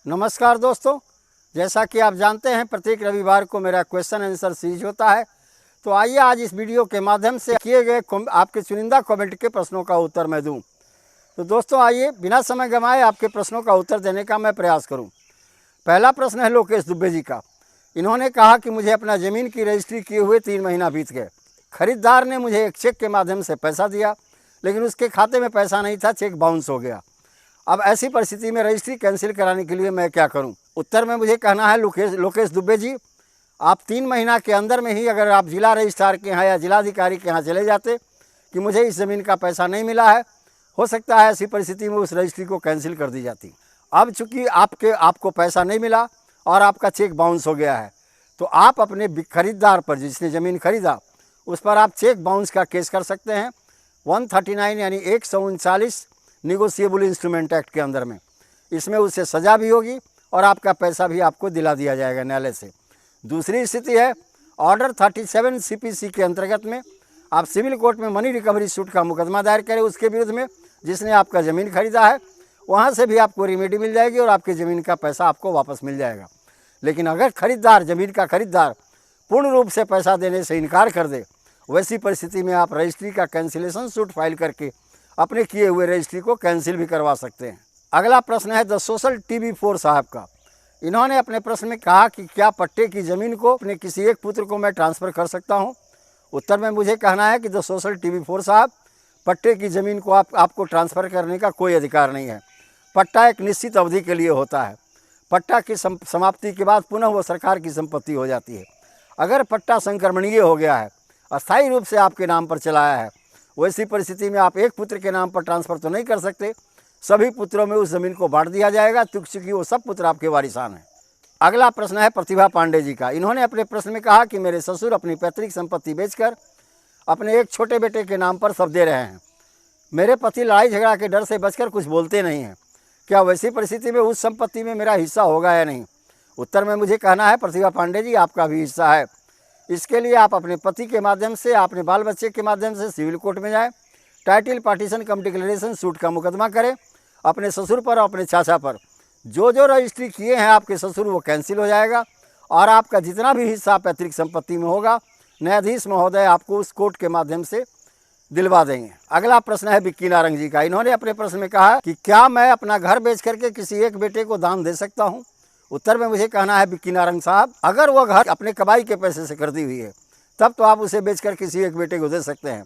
नमस्कार दोस्तों, जैसा कि आप जानते हैं प्रत्येक रविवार को मेरा क्वेश्चन आंसर सीरीज होता है। तो आइए आज इस वीडियो के माध्यम से किए गए आपके चुनिंदा कमेंट के प्रश्नों का उत्तर मैं दूं। तो दोस्तों आइए बिना समय गंवाए आपके प्रश्नों का उत्तर देने का मैं प्रयास करूं। पहला प्रश्न है लोकेश दुबे जी का। इन्होंने कहा कि मुझे अपना ज़मीन की रजिस्ट्री किए हुए 3 महीना बीत गए। खरीदार ने मुझे एक चेक के माध्यम से पैसा दिया, लेकिन उसके खाते में पैसा नहीं था, चेक बाउंस हो गया। अब ऐसी परिस्थिति में रजिस्ट्री कैंसिल कराने के लिए मैं क्या करूं? उत्तर में मुझे कहना है लोकेश दुबे जी, आप 3 महीना के अंदर में ही अगर आप जिला रजिस्ट्रार के यहाँ या जिलाधिकारी के यहाँ चले जाते कि मुझे इस ज़मीन का पैसा नहीं मिला है, हो सकता है ऐसी परिस्थिति में उस रजिस्ट्री को कैंसिल कर दी जाती। अब चूँकि आपको पैसा नहीं मिला और आपका चेक बाउंस हो गया है, तो आप अपने खरीदार पर, जिसने ज़मीन खरीदा, उस पर आप चेक बाउंस का केस कर सकते हैं 139 यानी 139 निगोशिएबल इंस्ट्रूमेंट एक्ट के अंदर में। इसमें उससे सज़ा भी होगी और आपका पैसा भी आपको दिला दिया जाएगा न्यायालय से। दूसरी स्थिति है ऑर्डर 37 CPC के अंतर्गत में आप सिविल कोर्ट में मनी रिकवरी सूट का मुकदमा दायर करें उसके विरुद्ध में, जिसने आपका ज़मीन खरीदा है। वहाँ से भी आपको रेमेडी मिल जाएगी और आपकी ज़मीन का पैसा आपको वापस मिल जाएगा। लेकिन अगर ज़मीन का खरीदार पूर्ण रूप से पैसा देने से इनकार कर दे, वैसी परिस्थिति में आप रजिस्ट्री का कैंसिलेशन सूट फाइल करके अपने किए हुए रजिस्ट्री को कैंसिल भी करवा सकते हैं। अगला प्रश्न है द सोशल TV4 साहब का। इन्होंने अपने प्रश्न में कहा कि क्या पट्टे की ज़मीन को अपने किसी एक पुत्र को मैं ट्रांसफ़र कर सकता हूं? उत्तर में मुझे कहना है कि द सोशल TV4 साहब, पट्टे की ज़मीन को आपको ट्रांसफ़र करने का कोई अधिकार नहीं है। पट्टा एक निश्चित अवधि के लिए होता है। पट्टा की समाप्ति के बाद पुनः वो सरकार की संपत्ति हो जाती है। अगर पट्टा संक्रमणीय हो गया है, अस्थायी रूप से आपके नाम पर चलाया है, वैसी परिस्थिति में आप एक पुत्र के नाम पर ट्रांसफ़र तो नहीं कर सकते। सभी पुत्रों में उस ज़मीन को बांट दिया जाएगा, क्योंकि वो सब पुत्र आपके वारिसान हैं। अगला प्रश्न है प्रतिभा पांडे जी का। इन्होंने अपने प्रश्न में कहा कि मेरे ससुर अपनी पैतृक संपत्ति बेचकर अपने एक छोटे बेटे के नाम पर सब दे रहे हैं। मेरे पति लड़ाई झगड़ा के डर से बचकर कुछ बोलते नहीं हैं। क्या वैसी परिस्थिति में उस संपत्ति में मेरा हिस्सा होगा या नहीं? उत्तर में मुझे कहना है प्रतिभा पांडे जी, आपका भी हिस्सा है। इसके लिए आप अपने पति के माध्यम से, अपने बाल बच्चे के माध्यम से सिविल कोर्ट में जाएं, टाइटल पार्टीशन कम डिक्लेरेशन सूट का मुकदमा करें अपने ससुर पर और अपने चाचा पर। जो रजिस्ट्री किए हैं आपके ससुर, वो कैंसिल हो जाएगा और आपका जितना भी हिस्सा पैतृक संपत्ति में होगा, न्यायाधीश महोदय आपको उस कोर्ट के माध्यम से दिलवा देंगे। अगला प्रश्न है विक्की नारंग जी का। इन्होंने अपने प्रश्न में कहा कि क्या मैं अपना घर बेच करके किसी एक बेटे को दान दे सकता हूँ? उत्तर में मुझे कहना है विक्की नारंग साहब, अगर वह घर अपने कमाई के पैसे से खरीदी हुई है, तब तो आप उसे बेचकर किसी एक बेटे को दे सकते हैं।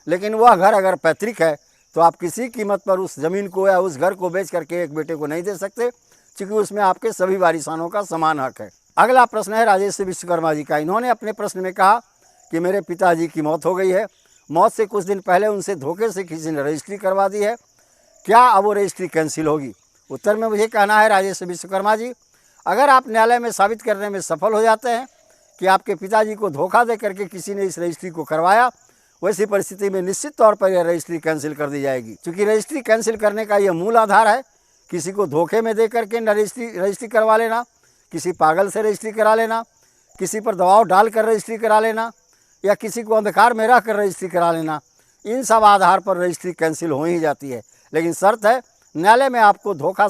लेकिन वह घर अगर पैतृक है, तो आप किसी कीमत पर उस ज़मीन को या उस घर को बेच करके एक बेटे को नहीं दे सकते, क्योंकि उसमें आपके सभी वारिसानों का समान हक है। अगला प्रश्न है राजेश विश्वकर्मा जी का। इन्होंने अपने प्रश्न में कहा कि मेरे पिताजी की मौत हो गई है। मौत से कुछ दिन पहले उनसे धोखे से किसी ने रजिस्ट्री करवा दी है। क्या अब वो रजिस्ट्री कैंसिल होगी? उत्तर में मुझे कहना है राजेश विश्वकर्मा जी, अगर आप न्यायालय में साबित करने में सफल हो जाते हैं कि आपके पिताजी को धोखा दे करके किसी ने इस रजिस्ट्री को करवाया, वैसी परिस्थिति में निश्चित तौर पर यह रजिस्ट्री कैंसिल कर दी जाएगी। क्योंकि रजिस्ट्री कैंसिल करने का यह मूल आधार है किसी को धोखे में दे करके रजिस्ट्री करवा लेना, किसी पागल से रजिस्ट्री करा लेना, किसी पर दबाव डालकर रजिस्ट्री करा लेना, या किसी को अंधकार में रख कर रजिस्ट्री करा लेना। इन सब आधार पर रजिस्ट्री कैंसिल हो ही जाती है। लेकिन शर्त है, न्यायालय में आपको धोखा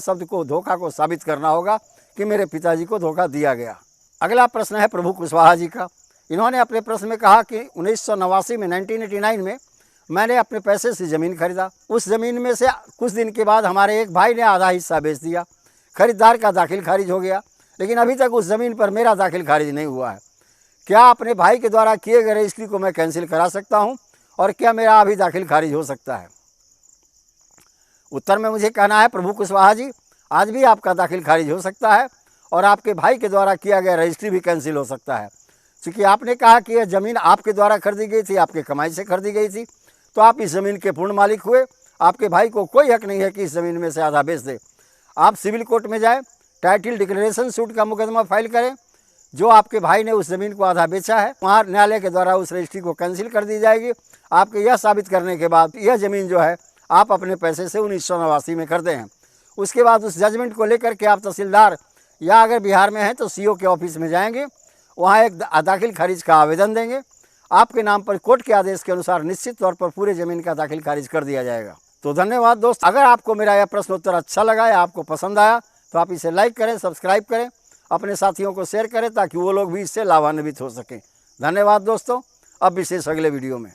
को साबित करना होगा कि मेरे पिताजी को धोखा दिया गया। अगला प्रश्न है प्रभु कुशवाहा जी का। इन्होंने अपने प्रश्न में कहा कि 1989 में 1989 में मैंने अपने पैसे से ज़मीन खरीदा। उस ज़मीन में से कुछ दिन के बाद हमारे एक भाई ने आधा हिस्सा बेच दिया। खरीदार का दाखिल खारिज हो गया, लेकिन अभी तक उस ज़मीन पर मेरा दाखिल खारिज नहीं हुआ है। क्या अपने भाई के द्वारा किए गए रजिस्ट्री को मैं कैंसिल करा सकता हूं और क्या मेरा अभी दाखिल खारिज हो सकता है? उत्तर में मुझे कहना है प्रभु कुशवाहा जी, आज भी आपका दाखिल खारिज हो सकता है और आपके भाई के द्वारा किया गया रजिस्ट्री भी कैंसिल हो सकता है। क्योंकि आपने कहा कि यह ज़मीन आपके द्वारा खरीदी गई थी, आपके कमाई से खरीदी गई थी, तो आप इस ज़मीन के पूर्ण मालिक हुए। आपके भाई को कोई हक नहीं है कि इस ज़मीन में से आधा बेच दे। आप सिविल कोर्ट में जाएँ, टाइटल डिक्लेरेशन सूट का मुकदमा फाइल करें। जो आपके भाई ने उस ज़मीन को आधा बेचा है, वहाँ न्यायालय के द्वारा उस रजिस्ट्री को कैंसिल कर दी जाएगी। आपके यह साबित करने के बाद यह ज़मीन जो है आप अपने पैसे से 1989 में खरीदे हैं। उसके बाद उस जजमेंट को लेकर के आप तहसीलदार या अगर बिहार में हैं तो CO के ऑफिस में जाएंगे, वहाँ एक दाखिल खारिज का आवेदन देंगे। आपके नाम पर कोर्ट के आदेश के अनुसार निश्चित तौर पर पूरे ज़मीन का दाखिल खारिज कर दिया जाएगा। तो धन्यवाद दोस्त। अगर आपको मेरा यह प्रश्न उत्तर अच्छा लगा या आपको पसंद आया तो आप इसे लाइक करें, सब्सक्राइब करें, अपने साथियों को शेयर करें ताकि वो लोग भी इससे लाभान्वित हो सकें। धन्यवाद दोस्तों। अब विशेष अगले वीडियो में।